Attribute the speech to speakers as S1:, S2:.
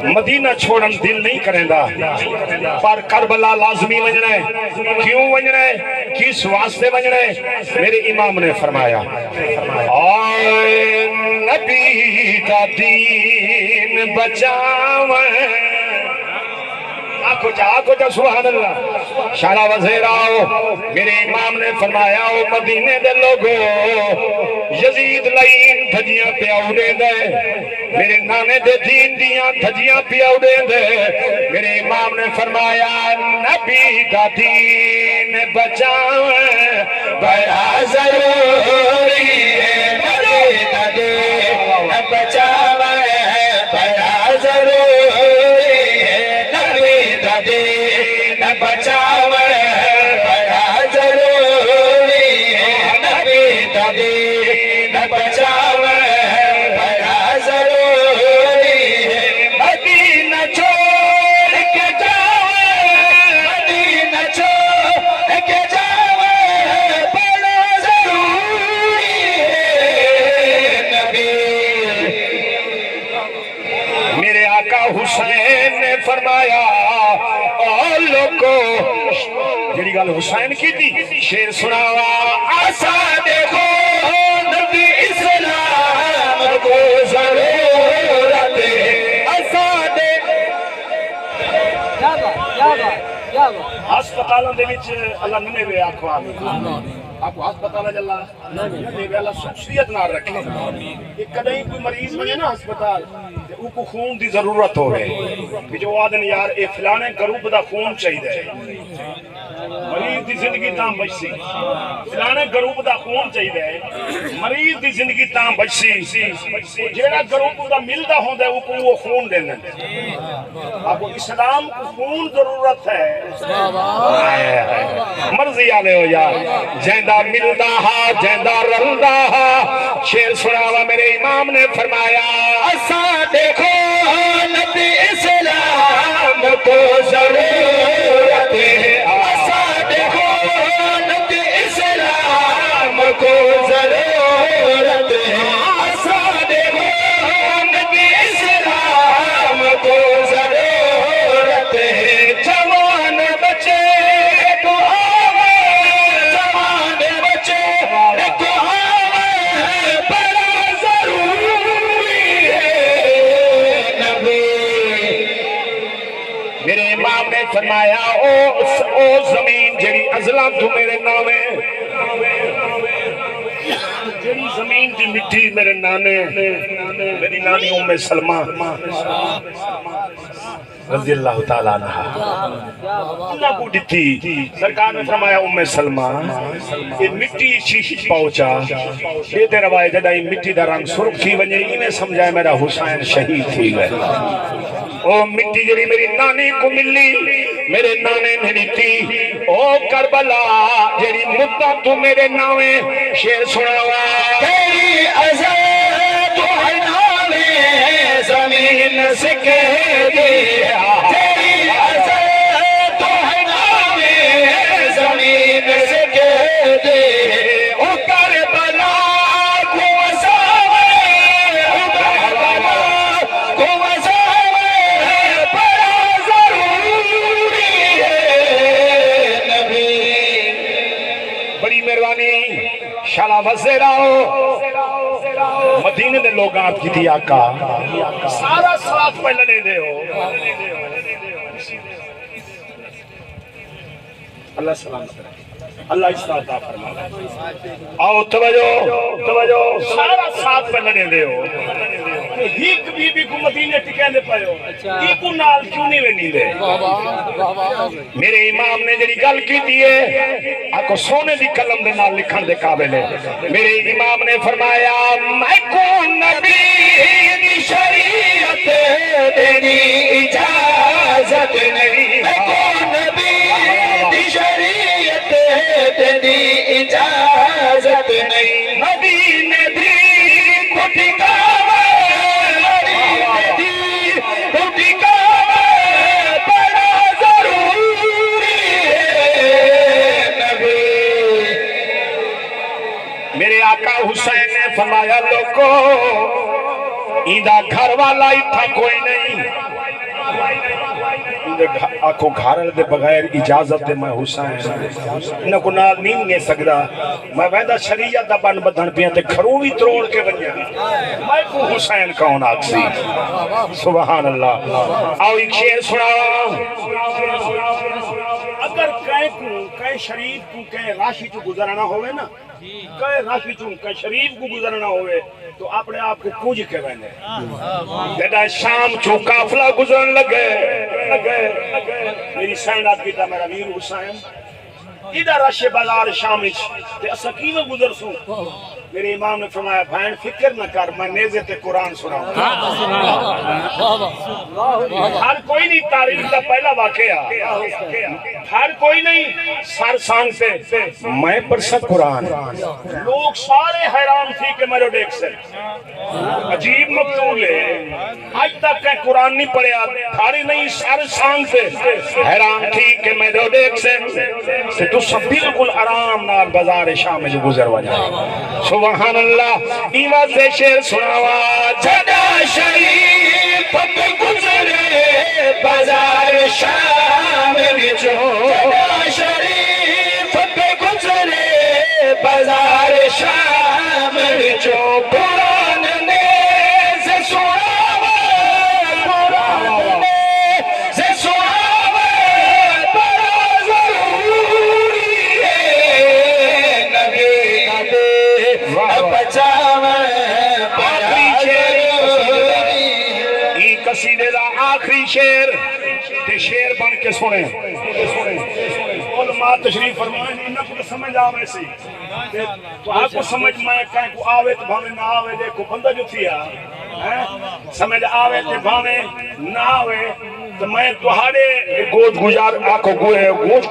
S1: مدینہ چھوڑن دل نہیں کریں دا پر کربلا لازمی وجنا ہے کیوں وجنا ہے کس واسطے وجنا ہے میرے امام نے فرمایا نبی کا دین بچاویں آکو جا سبحان اللہ شارع وزیر آؤ میرے امام نے فرمایا او مدینے دے لوگو یزید لائن دھجیاں پیاؤڑے دے میرے نانے دے دین دیاں دھجیاں پیاؤڑے دے میرے امام نے فرمایا نبی دا دین بچاویں بڑا ضروری ہے نبی دا دین بچاویں بڑا ضروری ہے نبی دا دین بچاویں بڑا ضروری ہے نبی دا دین بچاویں بڑا ضروری ہے مدینہ چھوڑ کے جاویں مدینہ چھوڑ کے جاویں بڑا ضروری ہے نبی میرے آقا حسین نے فرمایا اور لوگو جڑی گل حسین کی تھی شیر سناوا آسا دیکھو نبی اسلام کو ضرورت ہے آسا ہسپتالوں دے وچ اللہ ننے وے آکھو آپ کو ہسپتال جلا ننے وے اللہ شخصیت نہ رکھے کہ کدیں کوئی مریض بنے نا ہسپتال او کو خون دی ضرورت ہوئے کہ جو آدن یار اے فلانے گروپ دا خون چاہیے مریض دی زندگی تاں بچ سی فلانے گروپ دا خون چاہیے مریض دی زندگی تاں بچ سی جیڑا گروپ دا ملدا ہوندا ہے او کو وہ خون دینا آپ کو اسلام کو خون ضرورت ہے مرضی آلے ہو یار جیندہ ملدا ہا جیندہ رلدا ہا شیر سناوا میرے امام نے فرمایا اسا دیکھو نبی اسلام کو ضرورت ہے اسا دیکھو نبی اسلام کو ضرورت ہے اسا دیکھو نبی اسلام کو ضرورت ہے جوان بچے کو آوے جوان بچے کو آوے بڑا ضروری ہے نبی میرے امام نے فرمایا او زمین جڑی ازلاں تو میرے نامے جڑی زمین دی مٹی میرے نانے میری نانی ام سلمہ رضی اللہ تعالیٰ عنہ اللہ کو دیتی سرکار نے فرمایا ام سلمہ یہ مٹی شیش پہنچا یہ دے روائے جدائی مٹی دا رنگ سرخ تھی ونجے انہیں سمجھائے میرا حسین شہید تھی گئے او مٹی جڑی میری نانی کو ملی میرے نانے نے دیتی او کربلا جڑی مدہ تو میرے ناوے شیر سناوا تیری عزت تو ہے ناوے زمین سے کہہ دیا تیری عزت تو ہے ناوے زمین سے کہہ دیا او کربلا کو وساوے او کربلا کو وساوے بڑا ضروری ہے نبی بڑی مہربانی شالا وزیر آؤ مدینے دے لوگ آپ کی تھی آقا سارا ساتھ پہ لڑے دے ہو اللہ سلامت اللہ استعداد فرما آؤ توجہ سارا ساتھ پہ لڑے دے ہو ہیک بی بی کو مدینے ٹکے دے پائے ہو ہیکو نال کیوں نہیں وینی دے میرے امام نے جڑی گل کی دیئے آکو سونے دی قلم دے نال لکھن دے قابل ہے میرے امام نے فرمایا میں کو نبی دی شریعت تیری اجازت نہیں میں کو نبی دی شریعت تیری اجازت نہیں مدینے دی کو ٹھکاوے حسین نے فرمایا لوگو ایدہ گھر والا ہی تھا کوئی نہیں دے آکھو گھارل دے بغیر اجازت دے میں حسین انہاں کو نال نہیں گے سکدا میں ویدہ شریعت دا بن بدھن پیاں تے کھرو بھی تروڑ کے ونجا میں کو حسین کون آکسی سبحان اللہ آؤ ایک شعر سنا اگر کہیں شریف کو کہیں راشی چو گزرنا ہوئے نا کہیں راشی چو کہیں شریف کو گزرنا ہوئے تو اپنے آپ کو کونج کے بہنے جدہ شام چو کافلہ گزرن لگے میری سینڈات کی تھا میرا میر حسین ادھر رش بازار شامچ تے اسا کیوں گزر سوں میرے امام نے فرمایا بھائن فکر نہ کر میں نیزے تے قرآن سناؤں ہر کوئی نہیں تاریخ کا پہلا واقعہ ہر کوئی نہیں سر سانگ سے میں پرسا قرآن لوگ سارے حیران تھی کہ میرے دیکھ سے عجیب مقتول ہے آج تک کہ قرآن نہیں پڑھے تھاری نہیں سر سانگ سے حیران تھی کہ میرے دیکھ سے تو سب بالکل آرام نال بازار شام جو گزر وجہ سبحان اللہ ایمان سے شیر سناوا جگہ شریف پہ گزرے بازار شام جو جگہ شریف پہ گزرے بازار شام جو قرآن نے سے سناوا قرآن نے سے سناوا بڑا ضروری ہے نبی قصیدے دا آخری شعر تے شعر بن کے سنیں علماء تشریف فرمائیں انہاں کو سمجھ آوے سی تو آپ کو سمجھ میں کہیں کو آوے تو بھامے نہ آوے دیکھو بندہ جو تھیا سمجھ آوے تو بھامے نہ آوے تو میں تہاڑے گوشت گزار آنکھوں گوشت